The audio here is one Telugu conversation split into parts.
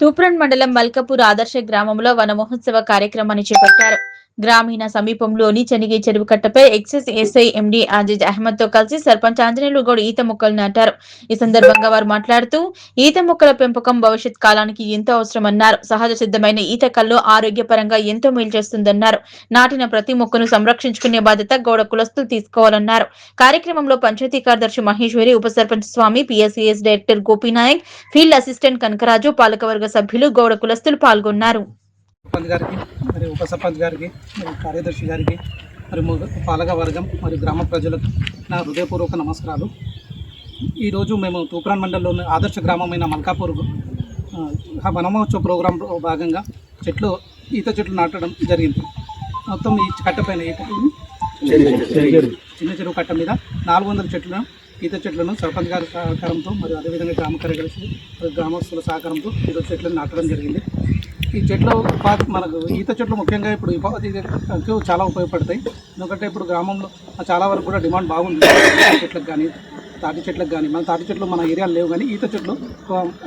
తూప్రాన్ మండలం మల్కాపూర్ ఆదర్శ గ్రామంలో వన మహోత్సవ కార్యక్రమాన్ని చేపట్టారు. గ్రామీణ సమీపంలోని చెనిగి చెరువు కట్టపై ఎక్సైజ్ ఎస్ఐ ఎండి ఆజిజ్ అహ్మద్ తో కలిసి సర్పంచ్ ఆంజనేయులు గౌడ్ ఈత మొక్కలు నాటారు. ఈ సందర్భంగా వారు మాట్లాడుతూ ఈత మొక్కల పెంపకం భవిష్యత్ కాలానికి ఎంతో అవసరమన్నారు. సహజ సిద్ధమైన ఈత కల్లు ఆరోగ్యపరంగా ఎంతో మేలు చేస్తుందన్నారు. నాటిన ప్రతి మొక్కను సంరక్షించుకునే బాధ్యత గౌడ కులస్తులు తీసుకోవాలన్నారు. కార్యక్రమంలో పంచాయతీ కార్యదర్శి మహేశ్వరి, ఉప sarpanch Swamy, PSCS director Gopinayak, field assistant Kanakaraju, పాలకవర్గ సభ్యులు, గౌడ కులస్తులు పాల్గొన్నారు. సర్పంచ్ గారికి మరియు ఉప సర్పంచ్ గారికి మరియు కార్యదర్శి గారికి మరియు పాలక వర్గం మరియు గ్రామ ప్రజలకు నా హృదయపూర్వక నమస్కారాలు. ఈరోజు మేము తూప్రాన్ మండలంలోని ఆదర్శ గ్రామమైన మల్కాపూర్ వనమహోత్సవ ప్రోగ్రాంలో భాగంగా ఈత చెట్లు నాటడం జరిగింది. మొత్తం ఈ కట్టపైన చిన్న చెరువు కట్ట మీద 400 ఈత చెట్లను సర్పంచ్ గారి సహకారంతో మరియు అదేవిధంగా గ్రామ కార్యదర్శి మరియు గ్రామస్తుల సహకారంతో ఈరోజు చెట్లను నాటడం జరిగింది. ఈ చెట్లు మనకు ఈత చెట్లు ముఖ్యంగా ఇప్పుడు ఉపాధికి చాలా ఉపయోగపడతాయి. ఎందుకంటే ఇప్పుడు గ్రామంలో చాలా వరకు కూడా డిమాండ్ బాగుంది. చెట్లకు కానీ తాటి చెట్లకు కానీ, మన తాటి చెట్లు మన ఏరియాలో లేవు, కానీ ఈత చెట్లు,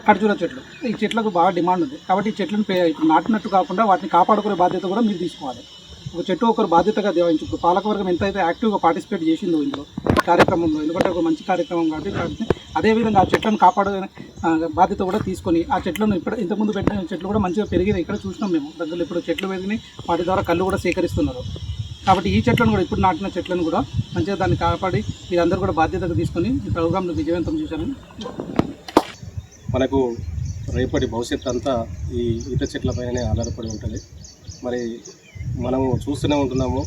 ఖర్జూర చెట్లు, ఈ చెట్లకు బాగా డిమాండ్ ఉంది. కాబట్టి ఈ చెట్లను ఇప్పుడు నాటినట్టు కాకుండా వాటిని కాపాడుకునే బాధ్యత కూడా మీరు తీసుకోవాలి. ఒక చెట్టు ఒకరు బాధ్యతగా దేవించు. ఇప్పుడు పాలకవర్గం ఎంతైతే యాక్టివ్గా పార్టిసిపేట్ చేసిందో ఇందులో కార్యక్రమంలో, ఎందుకంటే ఒక మంచి కార్యక్రమం కాబట్టి అదేవిధంగా ఆ చెట్లను కాపాడే బాధ్యత కూడా తీసుకొని ఆ చెట్లను ఇంతకుముందు పెట్టిన చెట్లు కూడా మంచిగా పెరిగినాయి. ఇక్కడ చూసినాం మేము దగ్గర ఇప్పుడు చెట్లు పెరిగినాయి, వాటి ద్వారా కళ్ళు కూడా సేకరిస్తున్నారు. కాబట్టి ఈ చెట్లను కూడా ఇప్పుడు నాటిన చెట్లను కూడా మంచిగా దాన్ని కాపాడి మీరందరూ కూడా బాధ్యతగా తీసుకొని ఈ ప్రోగ్రాంను విజయవంతం చేశారని. మనకు రేపటి భవిష్యత్తు అంతా ఈ ఈత చెట్లపైనే ఆధారపడి ఉంటుంది. మరి మనము చూస్తూనే ఉంటున్నాము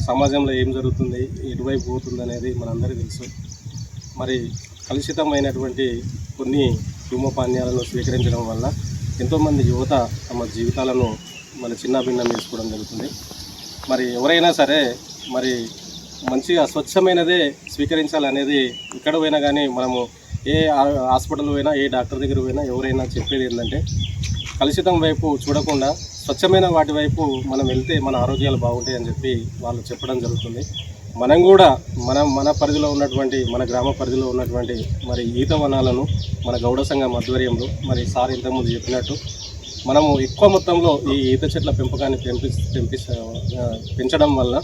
సమాజంలో ఏం జరుగుతుంది, ఎటువైపు పోతుంది అనేది మనందరికీ తెలుసు. మరి కలుషితమైనటువంటి కొన్ని ధూమపానీయాలను స్వీకరించడం వల్ల ఎంతోమంది యువత తమ జీవితాలను మరి చిన్నాభిన్నం చేసుకోవడం జరుగుతుంది. మరి ఎవరైనా సరే మరి మంచిగా స్వచ్ఛమైనదే స్వీకరించాలనేది ఎక్కడ పోయినా కానీ మనము ఏ హాస్పిటల్ పోయినా, ఏ డాక్టర్ దగ్గర పోయినా ఎవరైనా చెప్పేది ఏంటంటే కలుషితం వైపు చూడకుండా స్వచ్ఛమైన వాటి వైపు మనం వెళ్తే మన ఆరోగ్యాలు బాగుంటాయని చెప్పి వాళ్ళు చెప్పడం జరుగుతుంది. మనం కూడా మన పరిధిలో ఉన్నటువంటి, మన గ్రామ పరిధిలో ఉన్నటువంటి మరి ఈత వనాలను మన గౌడ సంఘం ఆధ్వర్యంలో మరి సార్ ఇంతకుముందు చెప్పినట్టు మనము ఎక్కువ మొత్తంలో ఈ ఈత చెట్ల పెంపకాన్ని పెంచడం వల్ల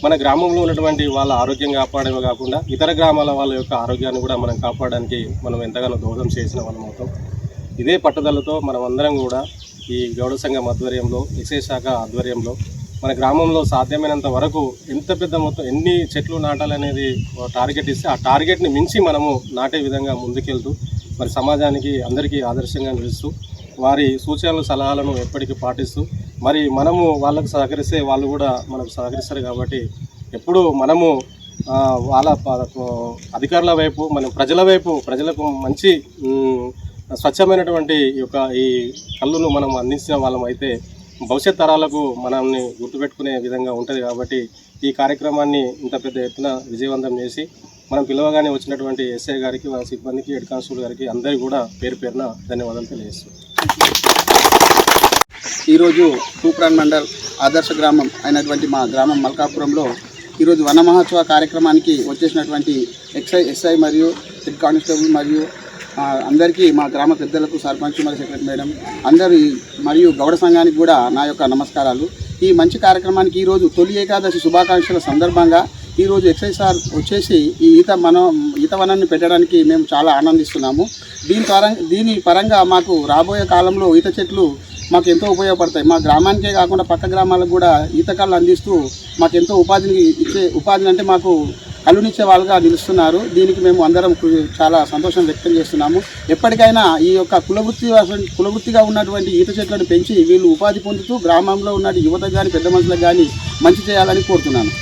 మన గ్రామంలో ఉన్నటువంటి వాళ్ళ ఆరోగ్యం కాపాడమే కాకుండా ఇతర గ్రామాల వాళ్ళ యొక్క ఆరోగ్యాన్ని కూడా మనం కాపాడడానికి మనం ఎంతగానో దోహదం చేసిన వాళ్ళం అవుతాం. ఇదే పట్టుదలతో మనం అందరం కూడా ఈ గౌడ సంఘం ఆధ్వర్యంలో, ఎక్సైజ్ శాఖ ఆధ్వర్యంలో మన గ్రామంలో సాధ్యమైనంత వరకు ఎంత పెద్ద మొత్తం ఎన్ని చెట్లు నాటాలనేది టార్గెట్ ఇస్తే ఆ టార్గెట్ని మించి మనము నాటే విధంగా ముందుకెళ్తూ మరి సమాజానికి అందరికీ ఆదర్శంగా నిలుస్తూ వారి సూచనలు, సలహాలను ఎప్పటికీ పాటిస్తూ మరి మనము వాళ్ళకు సహకరిస్తే వాళ్ళు కూడా మనకు సహకరిస్తారు. కాబట్టి ఎప్పుడు మనము వాళ్ళ అధికారుల వైపు, మనం ప్రజల వైపు, ప్రజలకు మంచి స్వచ్ఛమైనటువంటి ఈ కళ్ళును మనం అందించిన వాళ్ళం అయితే భవిష్యత్ తరాలకు మనల్ని గుర్తుపెట్టుకునే విధంగా ఉంటుంది. కాబట్టి ఈ కార్యక్రమాన్ని ఇంత పెద్ద ఎత్తున విజయవంతం చేసి మనం పిలవగానే వచ్చినటువంటి ఎస్ఐ గారికి, వాళ్ళ సిబ్బందికి, హెడ్ కానిస్టేబుల్ గారికి అందరికీ కూడా పేరు పేరున ధన్యవాదాలు తెలియజేస్తున్నాం. ఈరోజు తూప్రాన్ మండల్ ఆదర్శ గ్రామం అయినటువంటి మా గ్రామం మల్కాపురంలో ఈరోజు వన మహోత్సవ కార్యక్రమానికి వచ్చేసినటువంటి ఎస్ఐ మరియు హెడ్ కానిస్టేబుల్ మరియు అందరికీ, మా గ్రామ పెద్దలకు, సర్పంచ్ మరియు సెక్రటరీ మేడం అందరూ మరియు గౌడ సంఘానికి కూడా నా యొక్క నమస్కారాలు. ఈ మంచి కార్యక్రమానికి ఈరోజు తొలి ఏకాదశి శుభాకాంక్షల సందర్భంగా ఈరోజు ఎక్సైజ్ సార్ వచ్చేసి ఈ ఈత వనాన్ని పెట్టడానికి మేము చాలా ఆనందిస్తున్నాము. దీని పరంగా మాకు రాబోయే కాలంలో ఈత చెట్లు మాకు ఎంతో ఉపయోగపడతాయి. మా గ్రామానికే కాకుండా పక్క గ్రామాలకు కూడా ఈతకాళ్ళు అందిస్తూ మాకు ఎంతో ఉపాధిని అంటే మాకు కళ్ళునిచ్చే వాళ్ళుగా నిలుస్తున్నారు. దీనికి మేము అందరం చాలా సంతోషం వ్యక్తం చేస్తున్నాము. ఎప్పటికైనా ఈ యొక్క కులవృత్తిగా ఉన్నటువంటి ఈత చెట్లను పెంచి వీళ్ళు ఉపాధి పొందుతూ గ్రామంలో ఉన్న యువత కానీ, పెద్ద మనుషులకు కానీ మంచి చేయాలని కోరుతున్నాను.